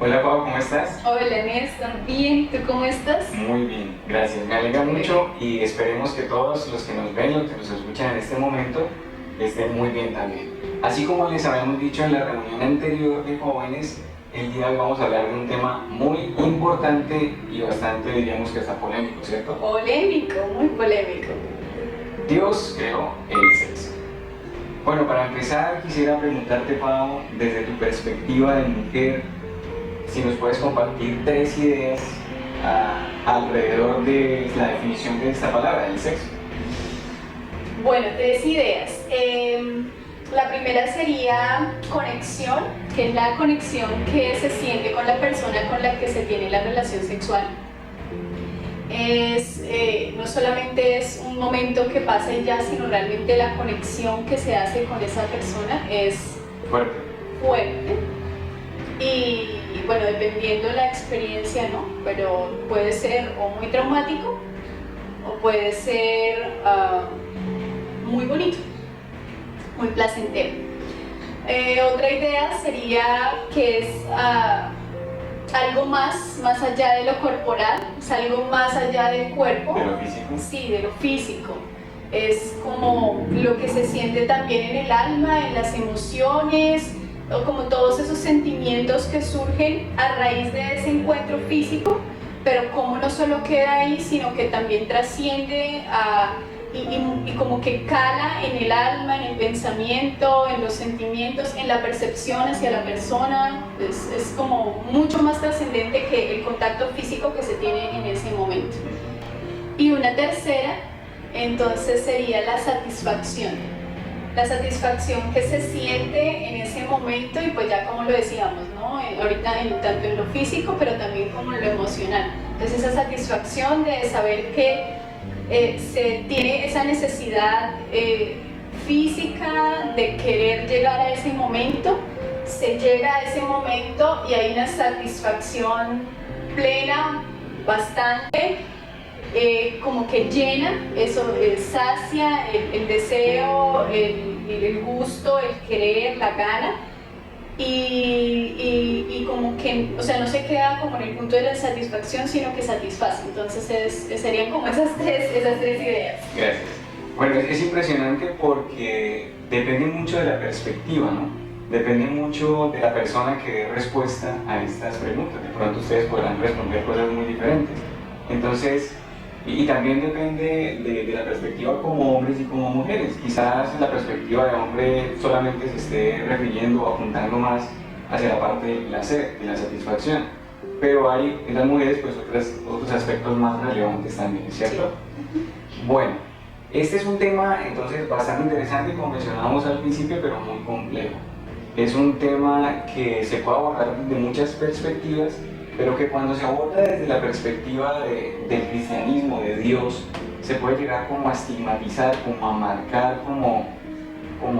Hola Pau, ¿cómo estás? Hola Néstor, bien, ¿tú cómo estás? Muy bien, gracias. Me alegra mucho y esperemos que todos los que nos ven, los que nos escuchan en este momento, estén muy bien también. Así como les habíamos dicho en la reunión anterior de jóvenes, el día de hoy vamos a hablar de un tema muy importante y bastante, diríamos que hasta polémico, ¿cierto? Polémico, muy polémico. Dios creó el sexo. Bueno, para empezar quisiera preguntarte, Pau, desde tu perspectiva de mujer, si nos puedes compartir tres ideas alrededor de la definición de esta palabra, del sexo. Bueno, tres ideas. La primera sería conexión, que es la conexión que se siente con la persona con la que se tiene la relación sexual. No solamente es un momento que pasa y ya, sino realmente la conexión que se hace con esa persona es fuerte. Y bueno, dependiendo la experiencia, ¿no? Pero puede ser o muy traumático o puede ser muy bonito, muy placentero. Otra idea sería que es algo más allá de lo corporal, es algo más allá del cuerpo. ¿De lo físico? Sí, de lo físico. Es como lo que se siente también en el alma, en las emociones, o como todos esos sentimientos que surgen a raíz de ese encuentro físico, pero como no solo queda ahí, sino que también trasciende y como que cala en el alma, en el pensamiento, en los sentimientos, en la percepción hacia la persona. Es como mucho más trascendente que el contacto físico que se tiene en ese momento. Y una tercera, entonces, sería la satisfacción. La satisfacción que se siente en ese momento, y pues ya como lo decíamos, ¿no? Ahorita tanto en lo físico, pero también como en lo emocional. Entonces esa satisfacción de saber que se tiene esa necesidad física de querer llegar a ese momento, se llega a ese momento y hay una satisfacción plena, bastante, como que llena, eso sacia el deseo, el gusto, el querer, la gana. Y como que, o sea, no se queda como en el punto de la satisfacción, sino que satisface. Entonces serían como esas tres ideas. Gracias. Bueno, es impresionante porque depende mucho de la perspectiva, ¿no? Depende mucho de la persona que dé respuesta a estas preguntas. De pronto ustedes podrán responder cosas muy diferentes. Entonces, y también depende de la perspectiva como hombres y como mujeres. Quizás la perspectiva de hombre solamente se esté refiriendo o apuntando más hacia la parte del placer, de la satisfacción. Pero hay en las mujeres pues otros aspectos más relevantes también, ¿cierto? Bueno, este es un tema entonces bastante interesante, como mencionábamos al principio, pero muy complejo. Es un tema que se puede abordar desde muchas perspectivas, pero que cuando se aborda desde la perspectiva del cristianismo, de Dios, se puede llegar como a estigmatizar, como a marcar como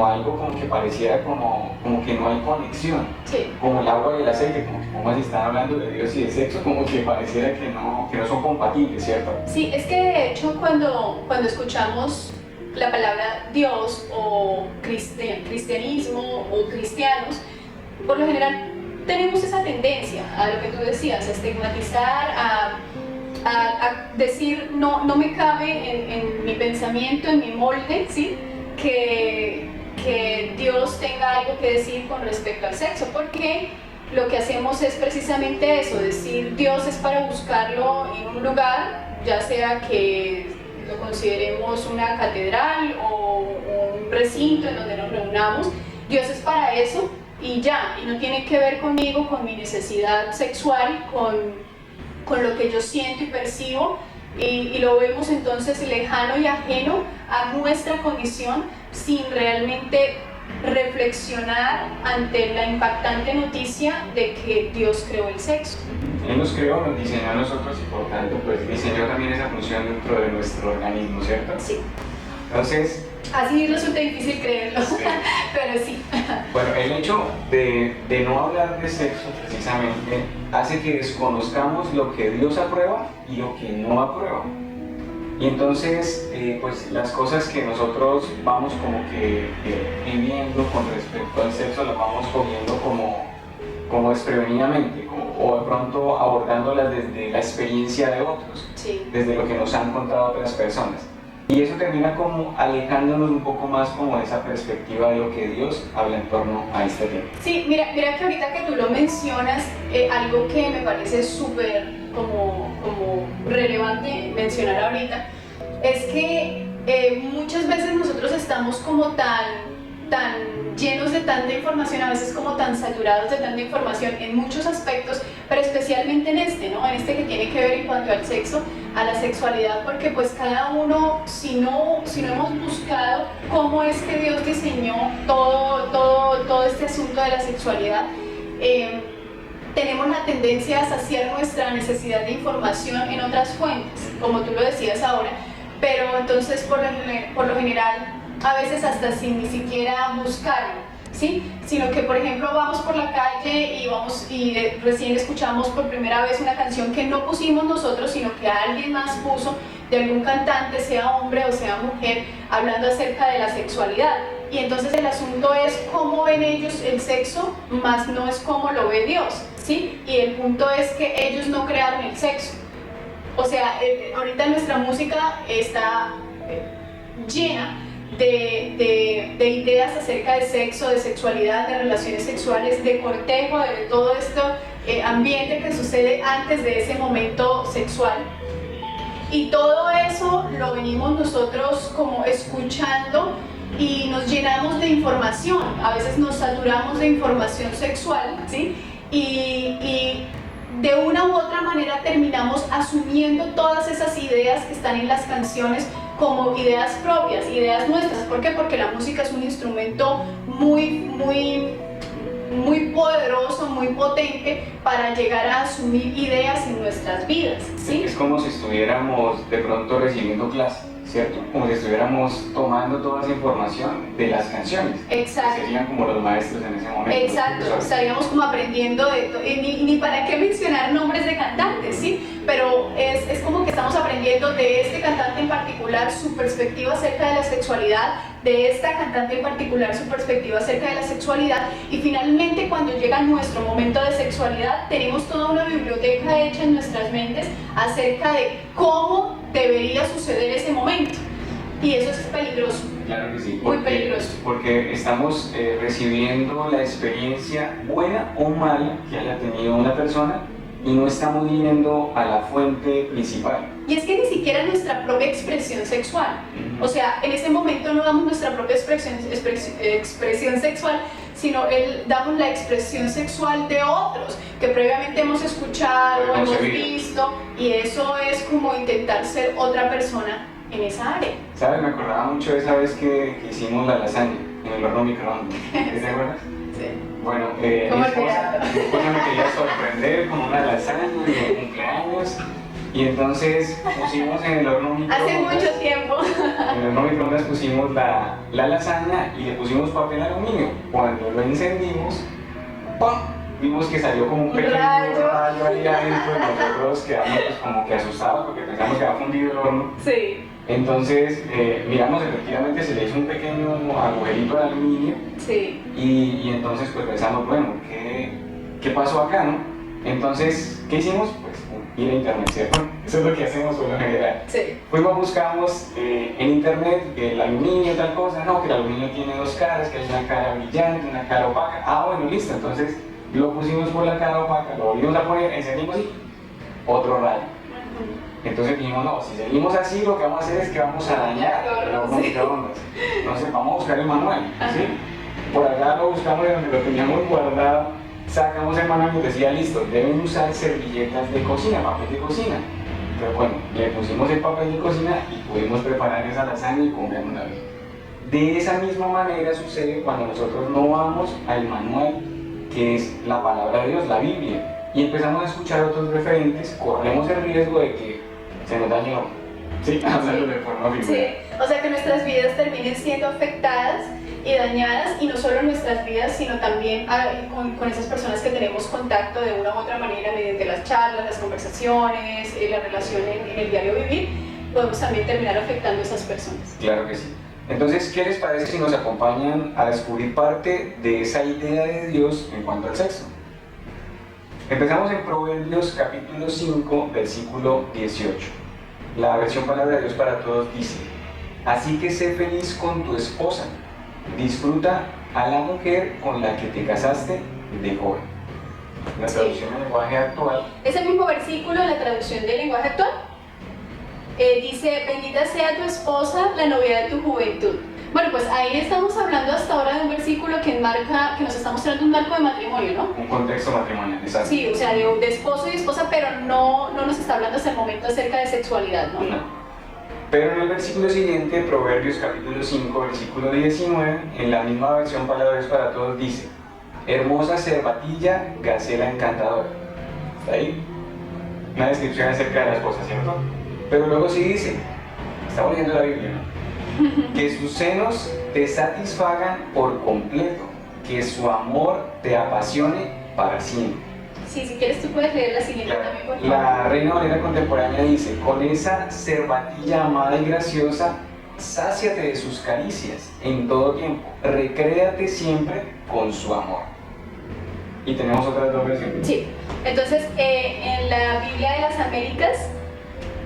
algo como que pareciera como que no hay conexión, sí. Como el agua y el aceite, como si están hablando de Dios y de sexo, como que pareciera que no son compatibles, ¿cierto? Sí, es que de hecho cuando escuchamos la palabra Dios o cristianismo o cristianos, por lo general tenemos esa tendencia a lo que tú decías, a estigmatizar, a decir no me cabe en mi pensamiento, en mi molde, ¿sí? que Dios tenga algo que decir con respecto al sexo, porque lo que hacemos es precisamente eso, decir Dios es para buscarlo en un lugar, ya sea que lo consideremos una catedral o un recinto en donde nos reunamos. Dios es para eso y ya, y no tiene que ver conmigo, con mi necesidad sexual, con lo que yo siento y percibo, y lo vemos entonces lejano y ajeno a nuestra condición, sin realmente reflexionar ante la impactante noticia de que Dios creó el sexo. Él nos creó, nos diseñó a nosotros y por tanto pues diseñó también esa función dentro de nuestro organismo, ¿cierto? Sí. Entonces, así resulta difícil creerlo, sí. Pero sí. Bueno, el hecho de no hablar de sexo precisamente hace que desconozcamos lo que Dios aprueba y lo que no aprueba. Y entonces, pues las cosas que nosotros vamos como que viviendo con respecto al sexo las vamos cogiendo como desprevenidamente, o de pronto abordándolas desde la experiencia de otros, Sí. desde lo que nos han contado otras personas. Y eso termina como alejándonos un poco más como de esa perspectiva de lo que Dios habla en torno a este tema. Sí, mira que ahorita que tú lo mencionas, algo que me parece súper como relevante mencionar ahorita, es que muchas veces nosotros estamos como tan llenos de tanta información, a veces como tan saturados de tanta información en muchos aspectos, pero especialmente en este, ¿no? En este que tiene que ver en cuanto al sexo, a la sexualidad, porque pues cada uno, si no hemos buscado cómo es que Dios diseñó todo este asunto de la sexualidad, tenemos la tendencia a saciar nuestra necesidad de información en otras fuentes, como tú lo decías ahora, pero entonces por lo general a veces hasta sin ni siquiera buscarlo, ¿sí? Sino que por ejemplo vamos por la calle y recién escuchamos por primera vez una canción que no pusimos nosotros, sino que alguien más puso, de algún cantante, sea hombre o sea mujer, hablando acerca de la sexualidad. Y entonces el asunto es cómo ven ellos el sexo, más no es cómo lo ve Dios, ¿sí? Y el punto es que ellos no crearon el sexo. O sea, ahorita nuestra música está llena de ideas acerca de sexo, de sexualidad, de relaciones sexuales, de cortejo, de todo esto ambiente que sucede antes de ese momento sexual. Y todo eso lo venimos nosotros como escuchando y nos llenamos de información, a veces nos saturamos de información sexual, ¿sí? Y de una u otra manera terminamos asumiendo todas esas ideas que están en las canciones como ideas propias, ideas nuestras. ¿Por qué? Porque la música es un instrumento muy poderoso, muy potente para llegar a asumir ideas en nuestras vidas, ¿sí? Es como si estuviéramos de pronto recibiendo clase, ¿cierto? Como si estuviéramos tomando toda esa información de las canciones. Exacto. Que serían como los maestros en ese momento. Exacto, estaríamos como aprendiendo ni para qué mencionar nombres de cantantes, ¿sí? Pero es como que estamos aprendiendo de este cantante en particular su perspectiva acerca de la sexualidad, de esta cantante en particular su perspectiva acerca de la sexualidad, y finalmente cuando llega nuestro momento de sexualidad tenemos toda una biblioteca hecha en nuestras mentes acerca de cómo debería suceder ese momento, y eso es peligroso. Claro que sí, muy peligroso. Porque estamos recibiendo la experiencia buena o mala que haya tenido una persona y no estamos yendo a la fuente principal. Y es que ni siquiera nuestra propia expresión sexual, o sea, en ese momento no damos nuestra propia expresión sexual, sino damos la expresión sexual de otros que previamente hemos escuchado, hemos visto, y eso es como intentar ser otra persona en esa área. ¿Sabes? Me acordaba mucho de esa vez que hicimos la lasaña en el horno microondas. ¿Te acuerdas? Sí. Bueno, mi esposa me quería sorprender con una lasaña de cumpleaños, y entonces pusimos en el horno microondas. Hace mucho tiempo. En el horno microondas pusimos la lasaña y le pusimos papel aluminio. Cuando lo encendimos, ¡pum!, vimos que salió como un pequeño rayo ahí adentro, y nosotros quedamos pues como que asustados porque pensamos que había fundido el horno. Sí. Entonces miramos, efectivamente se le hizo un pequeño agujerito de aluminio. Sí. Y entonces pues pensamos, bueno, ¿qué pasó acá, no? Entonces, ¿qué hicimos? Pues ir a internet, ¿cierto? Eso es lo que hacemos por lo general. Sí. Fuimos, buscamos en internet el aluminio, tal cosa, no, que el aluminio tiene dos caras, que hay una cara brillante, una cara opaca. Ah, bueno, listo, entonces lo pusimos por la cara opaca, lo volvimos a poner, encendimos y otro rayo. Entonces dijimos, no, si seguimos así, lo que vamos a hacer es que vamos a dañar el horno microondas. Entonces vamos a buscar el manual, ¿sí? Por acá lo buscamos de donde lo teníamos guardado, sacamos el manual y nos decía, listo, deben usar servilletas de cocina, papel de cocina. Pero bueno, le pusimos el papel de cocina y pudimos preparar esa lasaña y comer una vez. De esa misma manera sucede cuando nosotros no vamos al manual, que es la palabra de Dios, la Biblia, y empezamos a escuchar otros referentes, corremos el riesgo de que se nos dañe el horno. Sí, hablando de forma figurada. Sí, o sea que nuestras vidas terminen siendo afectadas y dañadas, y no solo nuestras vidas, sino también con esas personas que tenemos contacto de una u otra manera mediante las charlas, las conversaciones, la relación en el diario vivir, podemos también terminar afectando a esas personas. Claro que sí. Entonces, ¿qué les parece si nos acompañan a descubrir parte de esa idea de Dios en cuanto al sexo? Empezamos en Proverbios capítulo 5, versículo 18. La versión Palabra de Dios para Todos dice: así que sé feliz con tu esposa, disfruta a la mujer con la que te casaste de joven. La traducción del lenguaje actual. Ese mismo versículo, la traducción del lenguaje actual, dice: bendita sea tu esposa, la novia de tu juventud. Bueno, pues ahí estamos hablando hasta ahora de un versículo que nos está mostrando un marco de matrimonio, ¿no? Un contexto matrimonial, exacto. Sí, o sea, de esposo y esposa, pero no nos está hablando hasta el momento acerca de sexualidad, ¿no? No. Pero en el versículo siguiente, Proverbios capítulo 5, versículo 19, en la misma versión Palabras para Todos dice: hermosa cervatilla, gacela encantadora. ¿Está ahí? Una descripción acerca de la esposa, ¿cierto? Pero luego sí dice, estamos leyendo la Biblia, ¿no? Que sus senos te satisfagan por completo, que su amor te apasione para siempre. Sí, si quieres tú puedes leer la siguiente también, por favor. La Reina Valera contemporánea dice: con esa cervatilla amada y graciosa, sáciate de sus caricias en todo tiempo, recréate siempre con su amor. Y tenemos otras dos versiones. Sí, entonces en la Biblia de las Américas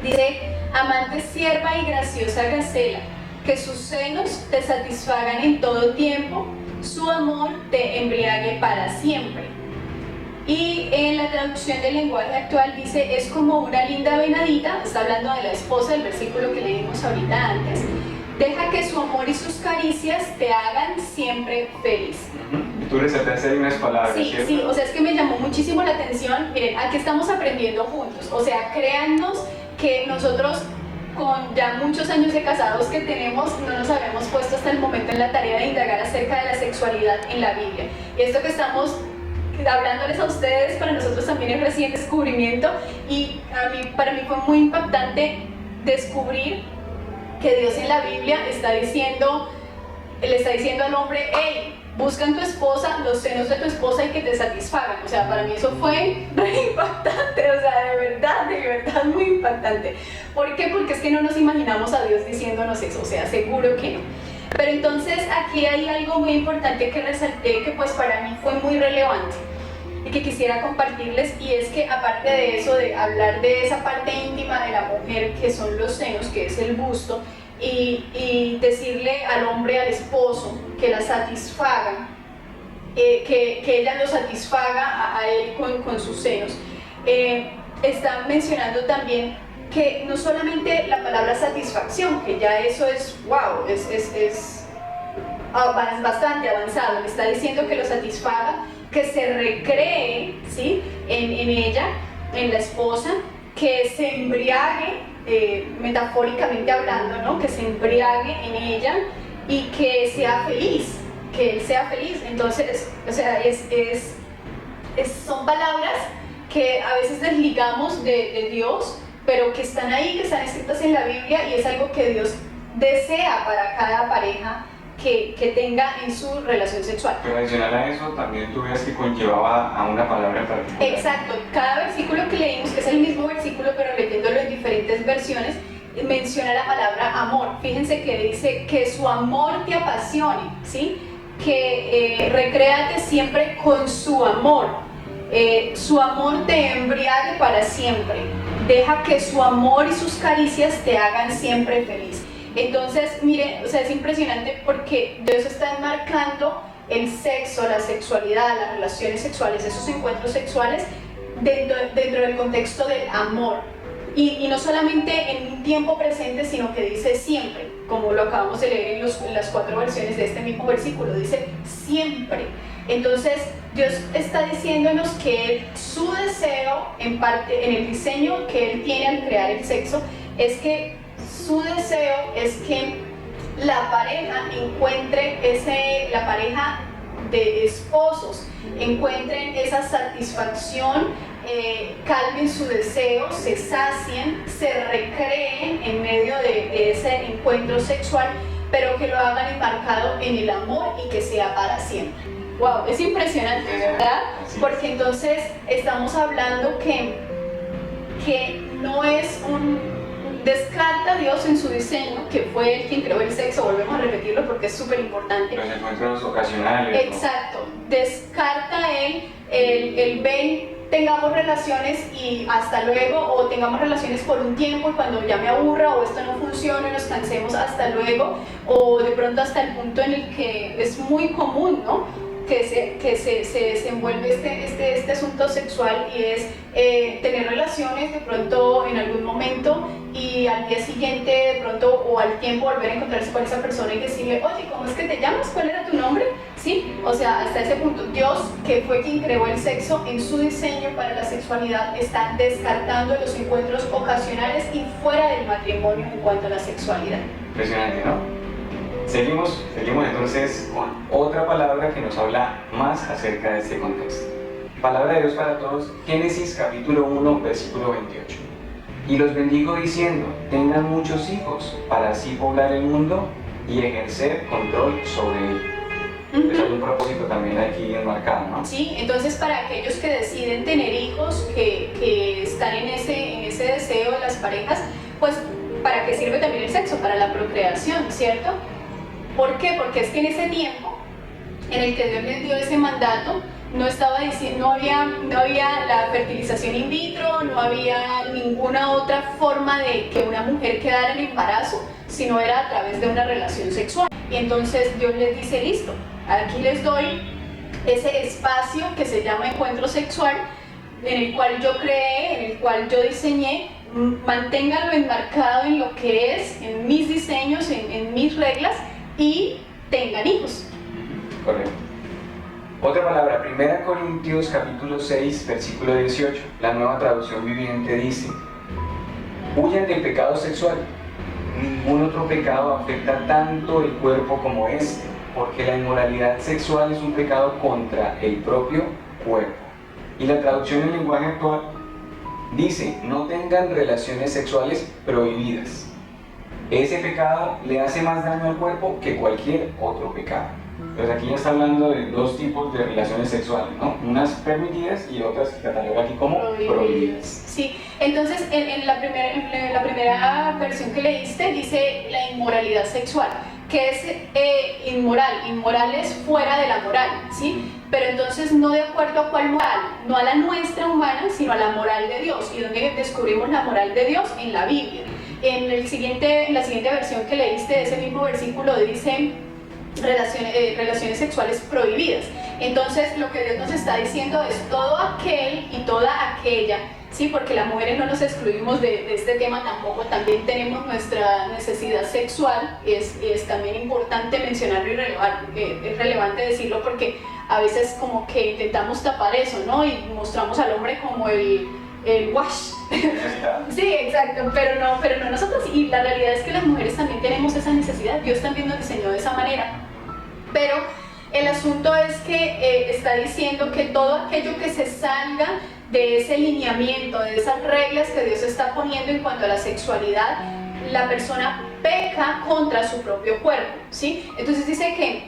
dice: amante sierva y graciosa gacela, que sus senos te satisfagan en todo tiempo, su amor te embriague para siempre. Y en la traducción del lenguaje actual dice: es como una linda venadita, está hablando de la esposa, del versículo que leímos ahorita antes, deja que su amor y sus caricias te hagan siempre feliz. Tú resaltaste ahí unas palabras, Sí, ¿cierto? sí, o sea, es que me llamó muchísimo la atención. Miren, aquí estamos aprendiendo juntos, o sea, créannos que nosotros con ya muchos años de casados que tenemos, no nos habíamos puesto hasta el momento en la tarea de indagar acerca de la sexualidad en la Biblia. Y esto que estamos hablándoles a ustedes, para nosotros también es recién descubrimiento, y para mí fue muy impactante descubrir que Dios en la Biblia le está diciendo al hombre: hey, busca en tu esposa los senos de tu esposa y que te satisfagan. O sea, para mí eso fue re impactante, o sea, de verdad muy impactante. ¿Por qué? Porque es que no nos imaginamos a Dios diciéndonos eso, o sea, seguro que no. Pero entonces aquí hay algo muy importante que resalté, que pues para mí fue muy relevante y que quisiera compartirles, y es que aparte de eso, de hablar de esa parte íntima de la mujer que son los senos, que es el busto, y decirle al hombre, al esposo, que la satisfaga, que ella lo satisfaga a él con sus senos. Está mencionando también que no solamente la palabra satisfacción, que ya eso es wow, es bastante avanzado, le está diciendo que lo satisfaga, que se recree, ¿sí?, en ella, en la esposa, que se embriague, metafóricamente hablando, ¿no?, que se embriague en ella y que sea feliz, que él sea feliz. Entonces, o sea, son palabras que a veces desligamos de Dios, pero que están ahí, que están escritas en la Biblia, y es algo que Dios desea para cada pareja que tenga en su relación sexual. Pero adicional a eso, también tú veas que conllevaba a una palabra en particular. Exacto, cada versículo que leímos, que es el mismo versículo pero leyéndolo en diferentes versiones, menciona la palabra amor. Fíjense que dice que su amor te apasione, ¿sí?, que recréate siempre con su amor, su amor te embriague para siempre, deja que su amor y sus caricias te hagan siempre feliz. Entonces, miren, o sea, es impresionante porque Dios está enmarcando el sexo, la sexualidad, las relaciones sexuales, esos encuentros sexuales dentro del contexto del amor. Y no solamente en un tiempo presente, sino que dice siempre, como lo acabamos de leer en las 4 versiones de este mismo versículo, dice siempre. Entonces, Dios está diciéndonos que su deseo, en parte, en el diseño que Él tiene al crear el sexo, es que su deseo es que la pareja encuentre la pareja de esposos encuentren esa satisfacción, calmen su deseo, se sacien, se recreen en medio de ese encuentro sexual, pero que lo hagan enmarcado en el amor y que sea para siempre. Wow, es impresionante, ¿verdad? Porque entonces estamos hablando que no es descarta a Dios en su diseño, que fue Él quien creó el sexo, volvemos a repetirlo porque es súper importante. Los encuentros ocasionales. Exacto, ¿no? Descarta Él ve tengamos relaciones y hasta luego, o tengamos relaciones por un tiempo y cuando ya me aburra o esto no funcione, nos cansemos hasta luego, o de pronto hasta el punto en el que es muy común, ¿no? Que se desenvuelve este asunto sexual y es tener relaciones de pronto en algún momento y al día siguiente de pronto o al tiempo volver a encontrarse con esa persona y decirle, oye, ¿cómo es que te llamas? ¿Cuál era tu nombre? ¿Sí? O sea, hasta ese punto. Dios, que fue quien creó el sexo en su diseño para la sexualidad, está descartando los encuentros ocasionales y fuera del matrimonio en cuanto a la sexualidad. Impresionante, ¿no? Seguimos entonces con otra palabra que nos habla más acerca de este contexto. Palabra de Dios para todos, Génesis capítulo 1, versículo 28. Y los bendigo diciendo, tengan muchos hijos, para así poblar el mundo y ejercer control sobre él. Eso es un propósito también aquí enmarcado, ¿no? Sí, entonces para aquellos que deciden tener hijos, que están en ese deseo de las parejas, pues ¿para qué sirve también el sexo? Para la procreación, ¿cierto? ¿Por qué? Porque es que en ese tiempo en el que Dios les dio ese mandato, no había la fertilización in vitro, no había ninguna otra forma de que una mujer quedara en embarazo, sino era a través de una relación sexual. Y entonces Dios les dice, listo, aquí les doy ese espacio que se llama encuentro sexual, en el cual yo creé, en el cual yo diseñé, manténganlo enmarcado en lo que es, en mis diseños, en mis reglas, y tengan hijos. Correcto. Otra palabra, 1 Corintios capítulo 6, versículo 18, la Nueva Traducción Viviente dice, huyan del pecado sexual, ningún otro pecado afecta tanto el cuerpo como este, porque la inmoralidad sexual es un pecado contra el propio cuerpo. Y la traducción en lenguaje actual dice, no tengan relaciones sexuales prohibidas. Ese pecado le hace más daño al cuerpo que cualquier otro pecado. Entonces aquí ya está hablando de dos tipos de relaciones sexuales, ¿no? Unas permitidas y otras que cataloga aquí como prohibidas. Sí, entonces en la primera versión que leíste dice la inmoralidad sexual, que es inmoral. Inmoral es fuera de la moral, ¿sí? Pero entonces no de acuerdo a cuál moral, no a la nuestra humana, sino a la moral de Dios. ¿Y dónde descubrimos la moral de Dios? En la Biblia. En la siguiente versión que leíste de ese mismo versículo dice relaciones sexuales prohibidas. Entonces lo que Dios nos está diciendo es todo aquel y toda aquella, sí, porque las mujeres no nos excluimos de este tema tampoco, también tenemos nuestra necesidad sexual, y es también importante mencionarlo y es relevante decirlo porque a veces como que intentamos tapar eso, ¿no? Y mostramos al hombre como el wash. Sí, exacto, pero no nosotros, y la realidad es que las mujeres también tenemos esa necesidad, Dios también nos diseñó de esa manera, pero el asunto es que está diciendo que todo aquello que se salga de ese lineamiento, de esas reglas que Dios está poniendo en cuanto a la sexualidad, la persona peca contra su propio cuerpo, ¿sí? Entonces dice que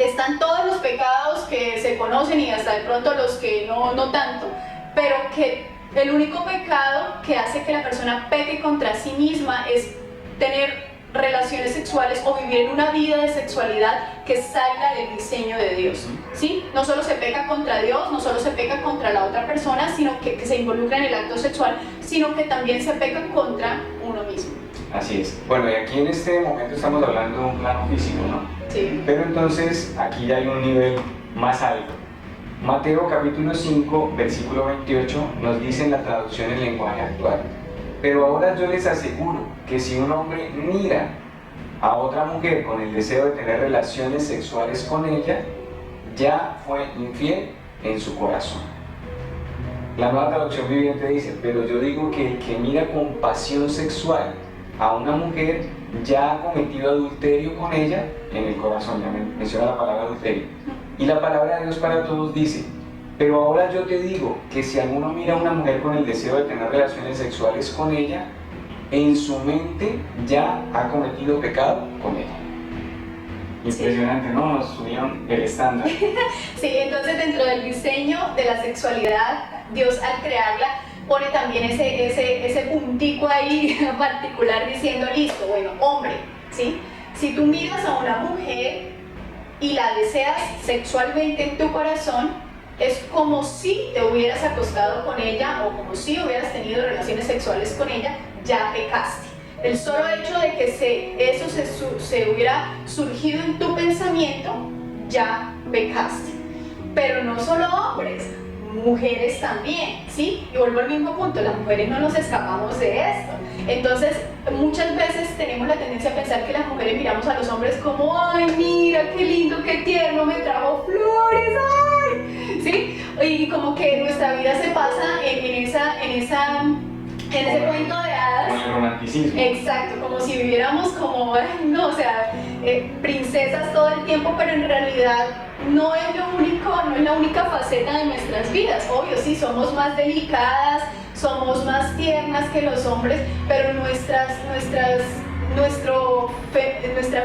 están todos los pecados que se conocen y hasta de pronto los que no tanto, pero que el único pecado que hace que la persona peque contra sí misma es tener relaciones sexuales o vivir en una vida de sexualidad que salga del diseño de Dios, ¿sí? No solo se peca contra Dios, no solo se peca contra la otra persona, sino que se involucra en el acto sexual, sino que también se peca contra uno mismo. Así es. Bueno, y aquí en este momento estamos hablando de un plano físico, ¿no? Sí. Pero entonces aquí ya hay un nivel más alto. Mateo capítulo 5, versículo 28 nos dice en la traducción en lenguaje actual: pero ahora yo les aseguro que si un hombre mira a otra mujer con el deseo de tener relaciones sexuales con ella, ya fue infiel en su corazón. La Nueva Traducción Viviente dice: pero yo digo que el que mira con pasión sexual a una mujer ya ha cometido adulterio con ella en el corazón. Ya menciona la palabra adulterio. Y la palabra de Dios para todos dice: pero ahora yo te digo que si alguno mira a una mujer con el deseo de tener relaciones sexuales con ella, en su mente ya ha cometido pecado con ella. Impresionante, ¿no? Nos subieron el estándar. Sí, entonces dentro del diseño de la sexualidad, Dios al crearla pone también ese puntico ahí particular diciendo: listo, bueno, hombre, ¿sí? Si tú miras a una mujer y la deseas sexualmente en tu corazón, es como si te hubieras acostado con ella o como si hubieras tenido relaciones sexuales con ella, ya pecaste. El solo hecho de que eso se hubiera surgido en tu pensamiento, ya pecaste. Pero no solo hombres, mujeres también, ¿sí? Y vuelvo al mismo punto, las mujeres no nos escapamos de esto. Entonces, muchas veces tenemos la tendencia a pensar que las mujeres miramos a los hombres como, ay, mira, qué lindo, qué tierno, me trajo flores, ay, ¿sí? Y como que nuestra vida se pasa en ese cuento de hadas. Con el romanticismo. Exacto, como si viviéramos como, no, o sea, princesas todo el tiempo, pero en realidad no es la única faceta de nuestras vidas. Obvio, sí, somos más delicadas, somos más tiernas que los hombres, pero nuestra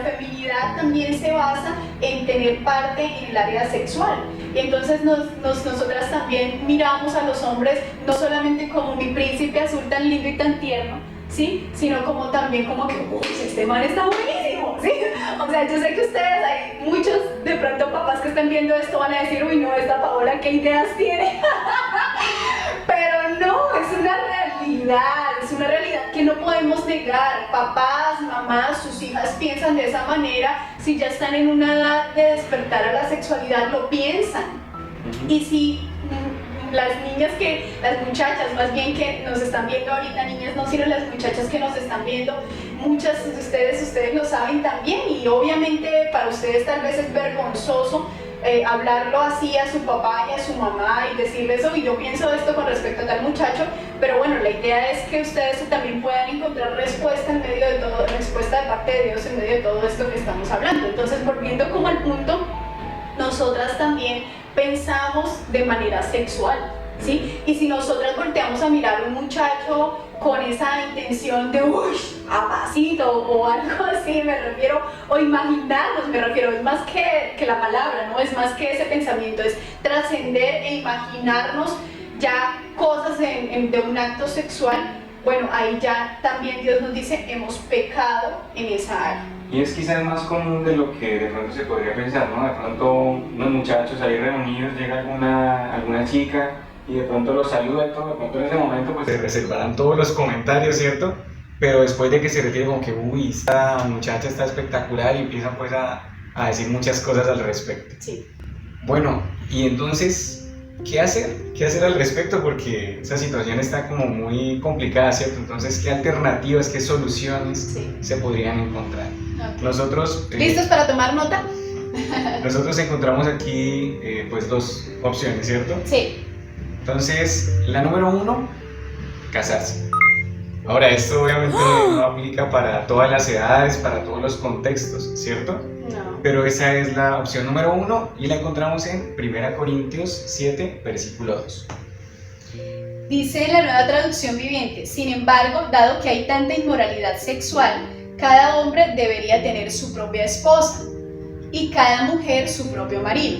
feminidad también se basa en tener parte en el área sexual. Y entonces nosotras también miramos a los hombres no solamente como mi príncipe azul tan lindo y tan tierno, ¿sí? Sino como también como que, uy, este man está buenísimo, ¿sí? O sea, yo sé que ustedes, hay muchos de pronto papás que están viendo esto van a decir, uy, no, esta Paola, ¿qué ideas tiene? Pero no, es una realidad que no podemos negar. Papás, mamás, sus hijas piensan de esa manera, si ya están en una edad de despertar a la sexualidad, lo piensan. Y si las muchachas más bien que nos están viendo ahorita, niñas no, sino las muchachas que nos están viendo, muchas de ustedes lo saben también, y obviamente para ustedes tal vez es vergonzoso hablarlo así a su papá y a su mamá y decirles, oh, y yo pienso esto con respecto a tal muchacho, pero bueno, la idea es que ustedes también puedan encontrar respuesta de parte de Dios en medio de todo esto que estamos hablando. Entonces, volviendo como al punto, nosotras también pensamos de manera sexual, ¿sí? Y si nosotras volteamos a mirar a un muchacho con esa intención de uy, papacito o algo así, me refiero, o imaginarnos, es más que la palabra, ¿no? Es más que ese pensamiento, es trascender e imaginarnos ya cosas de un acto sexual. Bueno, ahí ya también Dios nos dice, hemos pecado en esa área. Y es quizás más común de lo que de pronto se podría pensar, ¿no? De pronto unos muchachos ahí reunidos, llega alguna chica y de pronto los saluda y todo, de pronto en ese momento pues se reservarán todos los comentarios, ¿cierto? Pero después de que se retire como que, uy, esta muchacha está espectacular y empiezan pues a decir muchas cosas al respecto. Sí. Bueno, y entonces, ¿qué hacer? ¿Qué hacer al respecto? Porque esa situación está como muy complicada, ¿cierto? Entonces, ¿qué alternativas, qué soluciones se podrían encontrar? Okay. Nosotros... ¿Listos para tomar nota? Nosotros encontramos aquí pues dos opciones, ¿cierto? Sí. Entonces, la número 1, casarse. Ahora, esto obviamente no aplica para todas las edades, para todos los contextos, ¿cierto? No. Pero esa es la opción número 1 y la encontramos en 1 Corintios 7, versículo 2. Dice la Nueva Traducción Viviente: sin embargo, dado que hay tanta inmoralidad sexual, cada hombre debería tener su propia esposa y cada mujer su propio marido.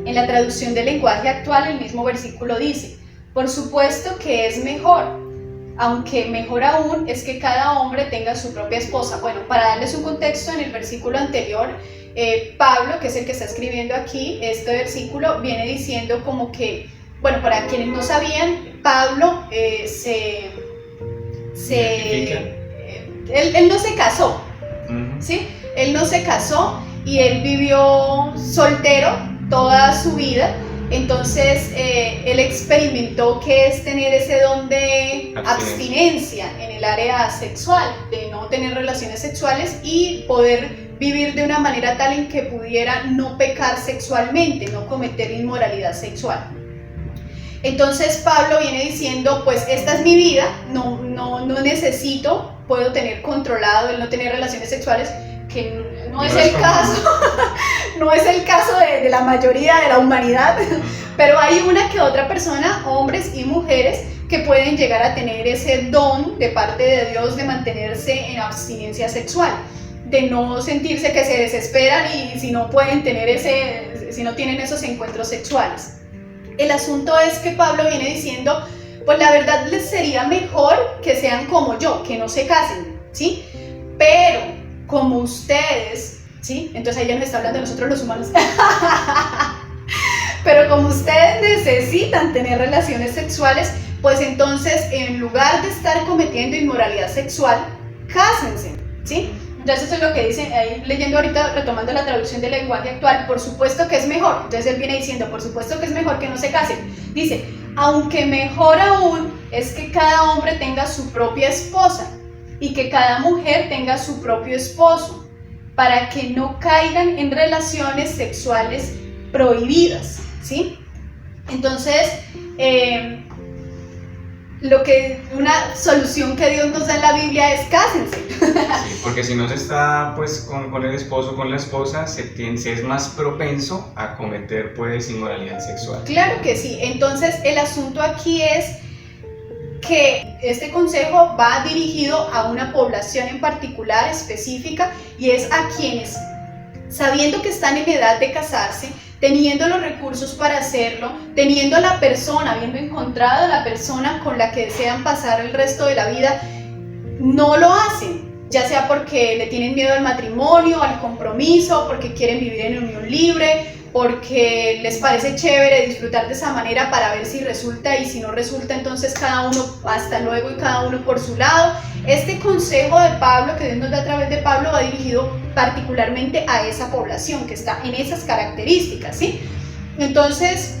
En la traducción del lenguaje actual, el mismo versículo dice: por supuesto que es mejor, aunque mejor aún es que cada hombre tenga su propia esposa. Bueno, para darles un contexto, en el versículo anterior, Pablo, que es el que está escribiendo aquí, este versículo viene diciendo como que, bueno, para quienes no sabían, Pablo él no se casó, ¿sí? Él no se casó y él vivió soltero toda su vida. Entonces él experimentó qué es tener ese don de abstinencia en el área sexual, de no tener relaciones sexuales y poder vivir de una manera tal en que pudiera no pecar sexualmente, no cometer inmoralidad sexual. Entonces Pablo viene diciendo, pues esta es mi vida, no necesito, puedo tener controlado el no tener relaciones sexuales, que no es el caso, no es el caso de la mayoría de la humanidad, pero hay una que otra persona, hombres y mujeres, que pueden llegar a tener ese don de parte de Dios de mantenerse en abstinencia sexual, de no sentirse que se desesperan y si no pueden tener si no tienen esos encuentros sexuales. El asunto es que Pablo viene diciendo, pues la verdad les sería mejor que sean como yo, que no se casen, ¿sí? Pero como ustedes, ¿sí? Entonces ahí ya nos está hablando de nosotros los humanos. Pero como ustedes necesitan tener relaciones sexuales, pues entonces en lugar de estar cometiendo inmoralidad sexual, cásense, ¿sí? Entonces eso es lo que dice ahí, leyendo ahorita, retomando la traducción del lenguaje actual, por supuesto que es mejor. Entonces él viene diciendo, por supuesto que es mejor que no se casen. Dice, aunque mejor aún es que cada hombre tenga su propia esposa y que cada mujer tenga su propio esposo, para que no caigan en relaciones sexuales prohibidas, ¿sí? Entonces, una solución que Dios nos da en la Biblia es cásense. Sí, porque si no se está pues con el esposo, con la esposa, se es más propenso a cometer pues inmoralidad sexual. Claro que sí. Entonces el asunto aquí es que este consejo va dirigido a una población en particular, específica, y es a quienes, sabiendo que están en edad de casarse, teniendo los recursos para hacerlo, teniendo la persona, habiendo encontrado la persona con la que desean pasar el resto de la vida, no lo hacen, ya sea porque le tienen miedo al matrimonio, al compromiso, porque quieren vivir en unión libre, porque les parece chévere disfrutar de esa manera para ver si resulta, y si no resulta, entonces cada uno hasta luego y cada uno por su lado. Este consejo de Pablo, que Dios nos da a través de Pablo, va dirigido particularmente a esa población que está en esas características, ¿sí? Entonces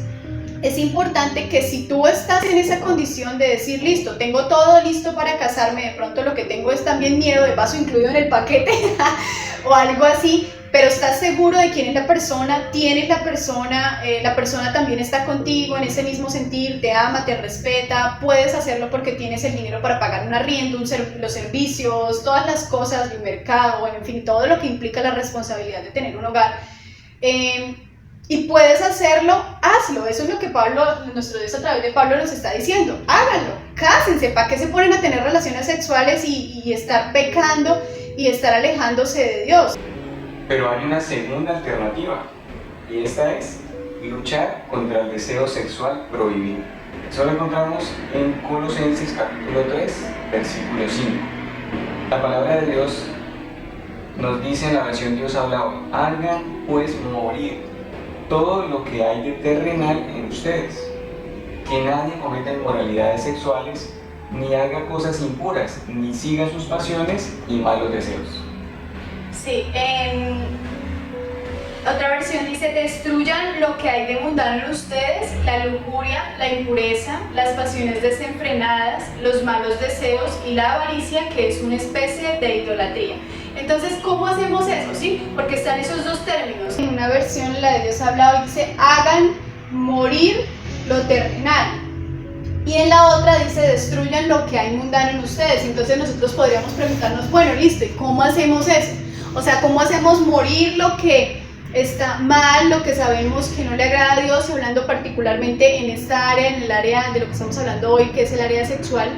es importante que si tú estás en esa condición de decir, listo, tengo todo listo para casarme, de pronto lo que tengo es también miedo, de paso incluido en el paquete o algo así, pero estás seguro de quién es la persona, tienes la persona también está contigo en ese mismo sentir, te ama, te respeta, puedes hacerlo porque tienes el dinero para pagar un arriendo, los servicios, todas las cosas, el mercado, bueno, en fin, todo lo que implica la responsabilidad de tener un hogar. Y puedes hacerlo, hazlo. Eso es lo que Pablo, nuestro Dios a través de Pablo nos está diciendo. Háganlo, cásense. ¿Para qué se ponen a tener relaciones sexuales y estar pecando y estar alejándose de Dios? Pero hay una segunda alternativa, y esta es luchar contra el deseo sexual prohibido. Eso lo encontramos en Colosenses capítulo 3, versículo 5. La palabra de Dios nos dice en la versión Dios habla hoy, hagan pues morir todo lo que hay de terrenal en ustedes, que nadie cometa inmoralidades sexuales, ni haga cosas impuras, ni siga sus pasiones y malos deseos. Sí, en otra versión dice, destruyan lo que hay de mundano en ustedes, la lujuria, la impureza, las pasiones desenfrenadas, los malos deseos y la avaricia, que es una especie de idolatría. Entonces, ¿cómo hacemos eso? ¿Sí? Porque están esos dos términos. En una versión, la de Dios habla hoy, dice, hagan morir lo terrenal. Y en la otra dice, destruyan lo que hay mundano en ustedes. Entonces nosotros podríamos preguntarnos, bueno, listo, ¿y cómo hacemos eso? O sea, ¿cómo hacemos morir lo que está mal, lo que sabemos que no le agrada a Dios? Hablando particularmente en esta área, en el área de lo que estamos hablando hoy, que es el área sexual.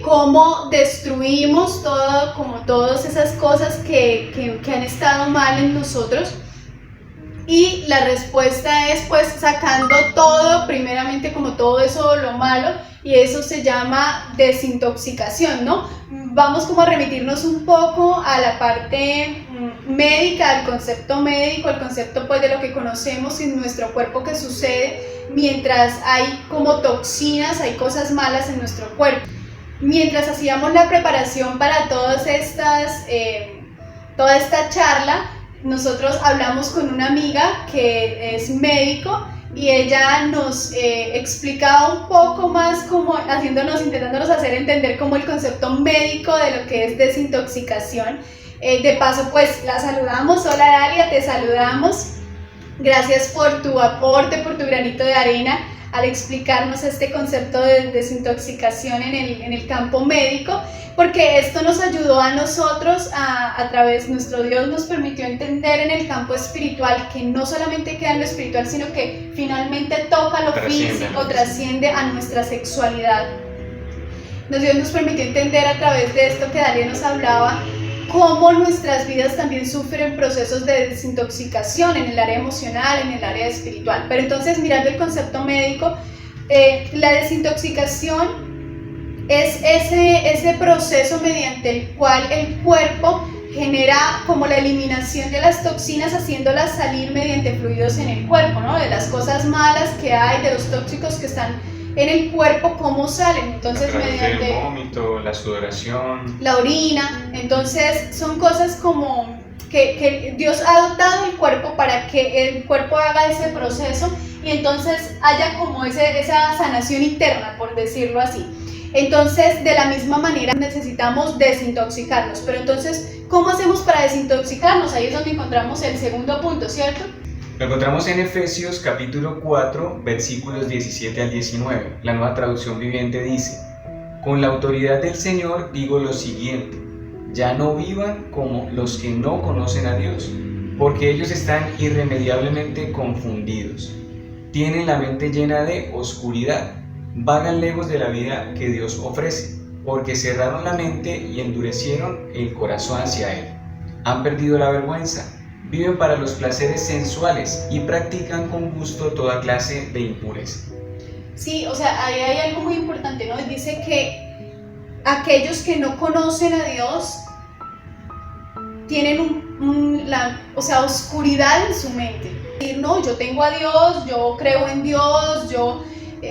Cómo destruimos todo, como todas esas cosas que han estado mal en nosotros. Y la respuesta es pues sacando todo, primeramente como todo eso lo malo, y eso se llama desintoxicación, ¿no? Vamos como a remitirnos un poco a la parte médica, al concepto médico, al concepto pues de lo que conocemos en nuestro cuerpo que sucede mientras hay como toxinas, hay cosas malas en nuestro cuerpo. Mientras hacíamos la preparación para toda esta charla, nosotros hablamos con una amiga que es médico y ella nos explicaba un poco más como intentándonos hacer entender como el concepto médico de lo que es desintoxicación. De paso pues la saludamos. Hola Dalia, te saludamos. Gracias por tu aporte, por tu granito de arena al explicarnos este concepto de desintoxicación en el campo médico, porque esto nos ayudó a nosotros a través, nuestro Dios nos permitió entender en el campo espiritual que no solamente queda en lo espiritual, sino que finalmente toca lo físico, trasciende a nuestra sexualidad. Dios nos permitió entender a través de esto que Dalia nos hablaba, cómo nuestras vidas también sufren procesos de desintoxicación en el área emocional, en el área espiritual. Pero entonces, mirando el concepto médico, la desintoxicación es ese proceso mediante el cual el cuerpo genera como la eliminación de las toxinas, haciéndolas salir mediante fluidos en el cuerpo, ¿no? De las cosas malas que hay, de los tóxicos que están en el cuerpo, cómo salen. Entonces, mediante el vómito, la sudoración, la orina. Entonces, son cosas como que Dios ha dotado el cuerpo para que el cuerpo haga ese proceso y entonces haya como esa sanación interna, por decirlo así. Entonces, de la misma manera necesitamos desintoxicarnos. Pero entonces, ¿cómo hacemos para desintoxicarnos? Ahí es donde encontramos el segundo punto, ¿cierto? Lo encontramos en Efesios capítulo 4, versículos 17 al 19. La Nueva Traducción Viviente dice: con la autoridad del Señor digo lo siguiente, ya no vivan como los que no conocen a Dios, porque ellos están irremediablemente confundidos. Tienen la mente llena de oscuridad, vagan lejos de la vida que Dios ofrece, porque cerraron la mente y endurecieron el corazón hacia Él. Han perdido la vergüenza, viven para los placeres sensuales y practican con gusto toda clase de impureza. Sí, o sea, ahí hay algo muy importante, ¿no? Dice que aquellos que no conocen a Dios tienen oscuridad en su mente. Decir, no, yo tengo a Dios, yo creo en Dios,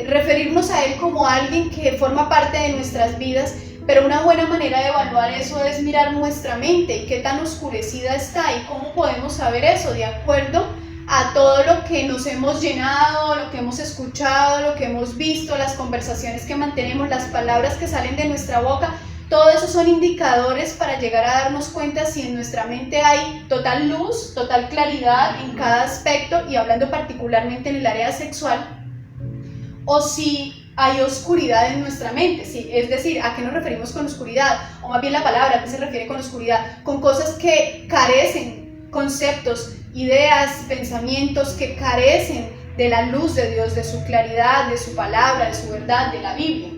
referirnos a Él como alguien que forma parte de nuestras vidas, pero una buena manera de evaluar eso es mirar nuestra mente y qué tan oscurecida está y cómo podemos saber eso de acuerdo a todo lo que nos hemos llenado, lo que hemos escuchado, lo que hemos visto, las conversaciones que mantenemos, las palabras que salen de nuestra boca. Todo eso son indicadores para llegar a darnos cuenta si en nuestra mente hay total luz, total claridad en cada aspecto y hablando particularmente en el área sexual, o si hay oscuridad en nuestra mente, ¿sí? Es decir, ¿a qué nos referimos con oscuridad? O más bien la palabra, ¿a qué se refiere con oscuridad? Con cosas que carecen, conceptos, ideas, pensamientos que carecen de la luz de Dios, de su claridad, de su palabra, de su verdad, de la Biblia.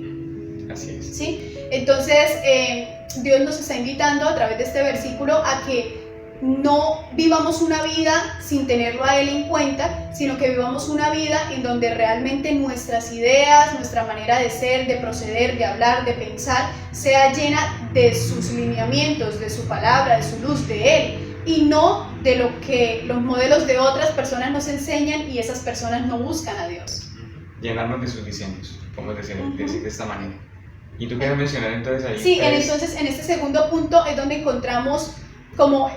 Así es. ¿Sí? Entonces, Dios nos está invitando a través de este versículo a que no vivamos una vida sin tenerlo a Él en cuenta, sino que vivamos una vida en donde realmente nuestras ideas, nuestra manera de ser, de proceder, de hablar, de pensar, sea llena de sus lineamientos, de su palabra, de su luz, de Él, y no de lo que los modelos de otras personas nos enseñan y esas personas no buscan a Dios. Llenarnos de sus diseños, podemos decir de esta manera. ¿Y tú quieres mencionar entonces ahí? Sí, entonces en este segundo punto es donde encontramos como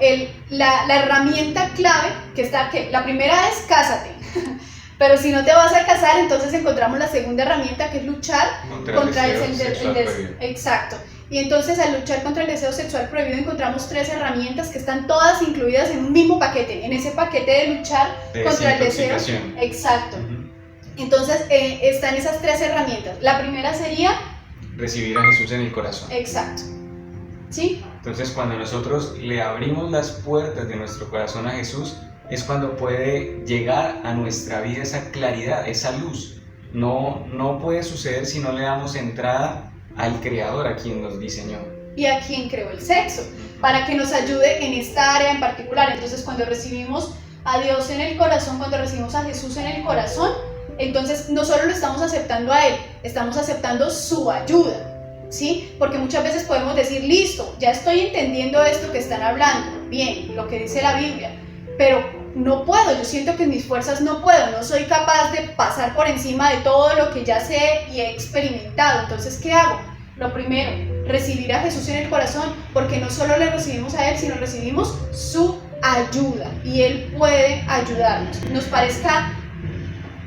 la herramienta clave que la primera es cásate, pero si no te vas a casar, entonces encontramos la segunda herramienta que es luchar contra el deseo prohibido. Exacto. Y entonces al luchar contra el deseo sexual prohibido encontramos 3 herramientas que están todas incluidas en un mismo paquete, en ese paquete de luchar contra el deseo. Exacto. Entonces están esas 3 herramientas. La primera sería recibir a Jesús en el corazón. Exacto. ¿Sí? Entonces cuando nosotros le abrimos las puertas de nuestro corazón a Jesús, es cuando puede llegar a nuestra vida esa claridad, esa luz. No puede suceder si no le damos entrada al Creador, a quien nos diseñó. Y a quien creó el sexo, para que nos ayude en esta área en particular. Entonces cuando recibimos a Dios en el corazón, cuando recibimos a Jesús en el corazón, entonces no solo lo estamos aceptando a Él, estamos aceptando su ayuda. ¿Sí? Porque muchas veces podemos decir, listo, ya estoy entendiendo esto que están hablando, bien, lo que dice la Biblia, pero no puedo, yo siento que en mis fuerzas no puedo, no soy capaz de pasar por encima de todo lo que ya sé y he experimentado. Entonces, ¿qué hago? Lo primero, recibir a Jesús en el corazón, porque no solo le recibimos a Él, sino recibimos su ayuda y Él puede ayudarnos. Nos parezca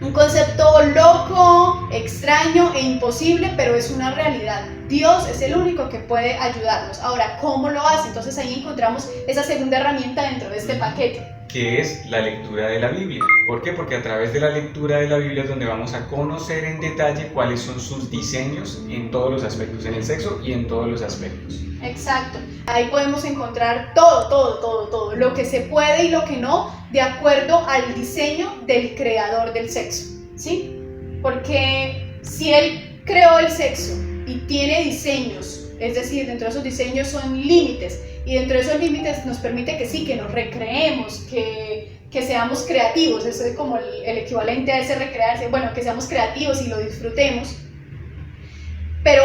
un concepto loco, extraño e imposible, pero es una realidad. Dios es el único que puede ayudarnos. Ahora, ¿cómo lo hace? Entonces ahí encontramos esa segunda herramienta dentro de este paquete, que es la lectura de la Biblia. ¿Por qué? Porque a través de la lectura de la Biblia es donde vamos a conocer en detalle cuáles son sus diseños en todos los aspectos, en el sexo y en todos los aspectos. Exacto. Ahí podemos encontrar todo, lo que se puede y lo que no, de acuerdo al diseño del creador del sexo, ¿sí? Porque si Él creó el sexo y tiene diseños, es decir, dentro de esos diseños son límites, y dentro de esos límites nos permite que sí, que nos recreemos, que seamos creativos. Eso es como el equivalente a ese recrearse, bueno, que seamos creativos y lo disfrutemos. Pero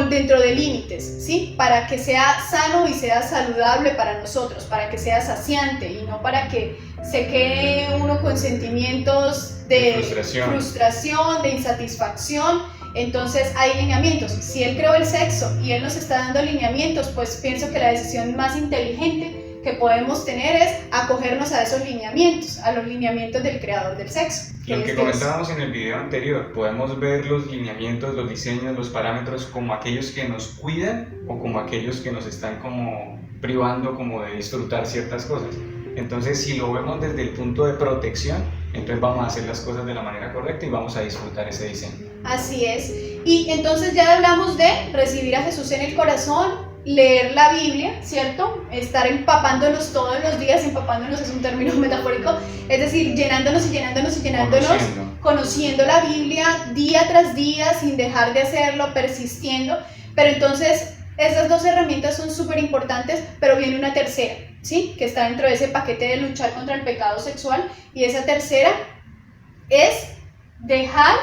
dentro de límites, ¿sí? Para que sea sano y sea saludable para nosotros, para que sea saciante y no para que se quede uno con sentimientos de frustración, de insatisfacción. Entonces hay lineamientos. Si Él creó el sexo y Él nos está dando lineamientos, pues pienso que la decisión más inteligente que podemos tener es acogernos a esos lineamientos, a los lineamientos del creador del sexo. Lo que comentábamos en el video anterior, podemos ver los lineamientos, los diseños, los parámetros como aquellos que nos cuidan o como aquellos que nos están como privando como de disfrutar ciertas cosas. Entonces, si lo vemos desde el punto de protección, entonces vamos a hacer las cosas de la manera correcta y vamos a disfrutar ese diseño. Así es. Y entonces ya hablamos de recibir a Jesús en el corazón, leer la Biblia, ¿cierto? Estar empapándonos todos los días, empapándonos es un término metafórico, es decir, llenándonos y llenándonos y llenándonos, conociendo la Biblia día tras día, sin dejar de hacerlo, persistiendo. Pero entonces, esas dos herramientas son súper importantes, pero viene una tercera, ¿sí? Que está dentro de ese paquete de luchar contra el pecado sexual, y esa tercera es dejar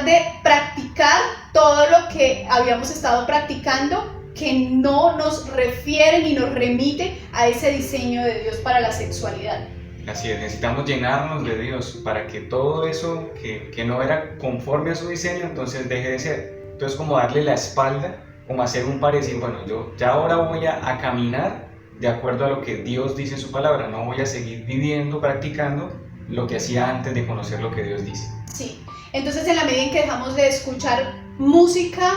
de practicar todo lo que habíamos estado practicando, que no nos refiere ni nos remite a ese diseño de Dios para la sexualidad. Así es, necesitamos llenarnos de Dios para que todo eso que no era conforme a su diseño, entonces deje de ser. Entonces, como darle la espalda, como hacer un parecido, bueno, yo ya ahora voy a caminar de acuerdo a lo que Dios dice en su palabra, no voy a seguir viviendo, practicando lo que hacía antes de conocer lo que Dios dice. Sí, entonces en la medida en que dejamos de escuchar música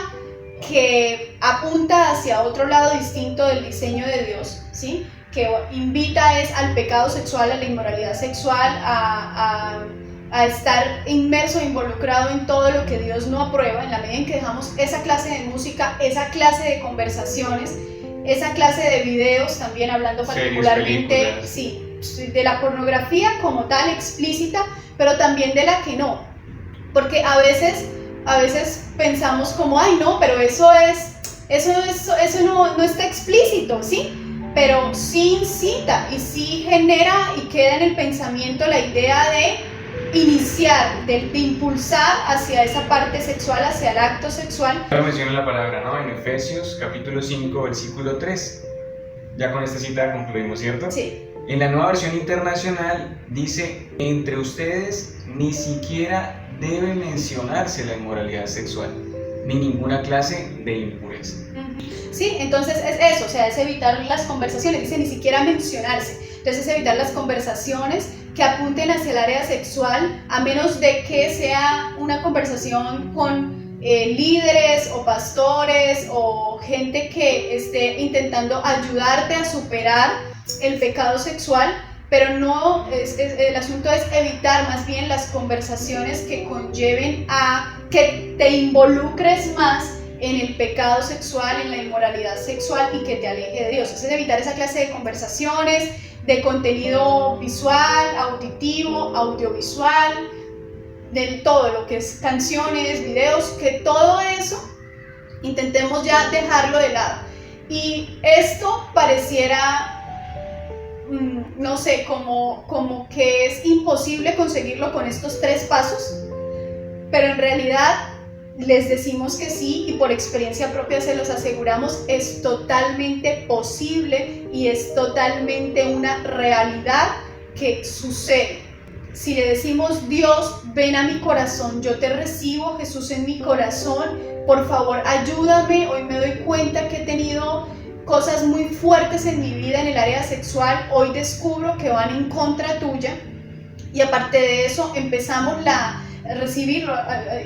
que apunta hacia otro lado distinto del diseño de Dios, ¿sí? Que invita al pecado sexual, a la inmoralidad sexual, a estar inmerso e involucrado en todo lo que Dios no aprueba, en la medida en que dejamos esa clase de música, esa clase de conversaciones, esa clase de videos, también hablando particularmente, sí, de la pornografía como tal, explícita, pero también de la que no, porque a veces pensamos como, ay no, pero eso no está explícito, ¿sí? Pero sí incita y sí genera y queda en el pensamiento la idea de iniciar, de impulsar hacia esa parte sexual, hacia el acto sexual. Ahora menciona la palabra, ¿no? En Efesios capítulo 5, versículo 3. Ya con esta cita concluimos, ¿cierto? Sí. En la Nueva Versión Internacional dice, entre ustedes ni siquiera debe mencionarse la inmoralidad sexual, ni ninguna clase de impureza. Sí, entonces es eso, o sea, es evitar las conversaciones, dice ni siquiera mencionarse, entonces es evitar las conversaciones que apunten hacia el área sexual, a menos de que sea una conversación con líderes o pastores o gente que esté intentando ayudarte a superar el pecado sexual, pero no, el asunto es evitar más bien las conversaciones que conlleven a que te involucres más en el pecado sexual, en la inmoralidad sexual y que te aleje de Dios. Es evitar esa clase de conversaciones, de contenido visual, auditivo, audiovisual, de todo lo que es canciones, videos, que todo eso intentemos ya dejarlo de lado. Y esto pareciera, no sé, como que es imposible conseguirlo con estos 3 pasos, pero en realidad les decimos que sí, y por experiencia propia se los aseguramos, es totalmente posible y es totalmente una realidad que sucede. Si le decimos, Dios, ven a mi corazón, yo te recibo, Jesús, en mi corazón, por favor ayúdame, hoy me doy cuenta que he tenido cosas muy fuertes en mi vida en el área sexual, hoy descubro que van en contra tuya, y aparte de eso empezamos a recibirlo,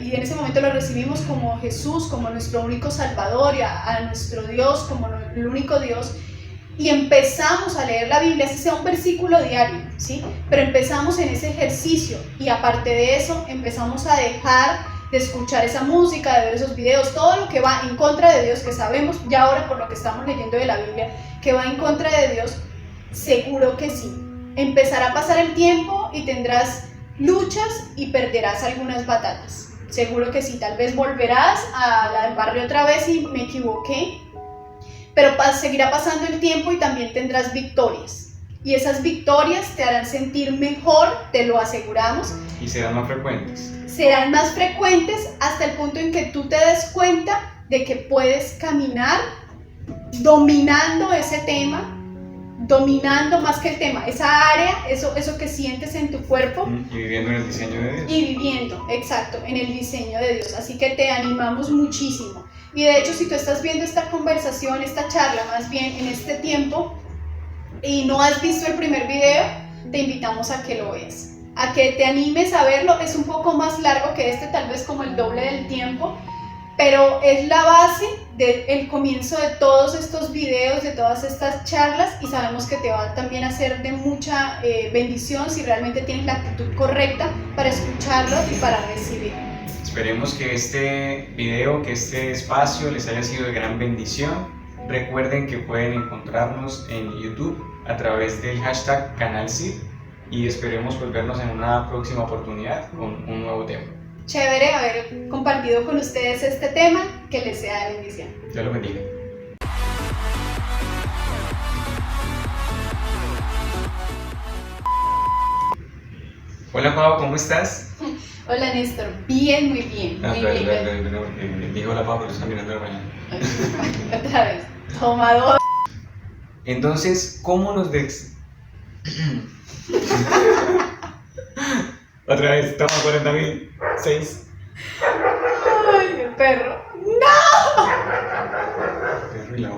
y en ese momento lo recibimos como Jesús, como nuestro único Salvador, y a nuestro Dios como el único Dios, y empezamos a leer la Biblia, así sea un versículo diario, ¿sí? Pero empezamos en ese ejercicio, y aparte de eso empezamos a dejar de escuchar esa música, de ver esos videos, todo lo que va en contra de Dios, que sabemos ya ahora por lo que estamos leyendo de la Biblia, que va en contra de Dios. Barro que sí. Empezará a pasar el tiempo y tendrás luchas y perderás algunas batallas. Seguro que sí, tal vez volverás a la del barrio otra vez y me equivoqué, pero seguirá pasando el tiempo y también tendrás victorias. Y esas victorias te harán sentir mejor, te lo aseguramos. Y serán más frecuentes. Serán más frecuentes hasta el el punto en que tú te des cuenta de que puedes caminar dominando ese tema, dominando más que el tema, esa área, eso que sientes en tu cuerpo. Y viviendo en el diseño de Dios. Y viviendo, exacto, en el diseño de Dios. Así que te animamos muchísimo. Y de hecho, si tú estás viendo esta conversación, esta charla más bien en este tiempo y no has visto el primer video, te invitamos a que lo veas, a que te animes a verlo. Es un poco más largo que este, tal vez como el doble del tiempo, pero es la base del comienzo de todos estos videos, de todas estas charlas, y sabemos que te va también a ser de mucha bendición si realmente tienes la actitud correcta para escucharlo y para recibirlo. Esperemos que este video, que este espacio les haya sido de gran bendición. Recuerden que pueden encontrarnos en YouTube a través del hashtag CanalCid y esperemos pues vernos en una próxima oportunidad con un nuevo tema. Chévere haber compartido con ustedes este tema, que les sea de bendición. Dios los bendiga. Hola Pau, ¿cómo estás? Hola Néstor, bien, muy bien. Muy bien. Dijo la Pau, pero está mirando el baño. Otra vez, tomador. Entonces, ¿cómo nos Otra vez, toma 40.000, 6. Ay, el perro. ¡No! Perro y la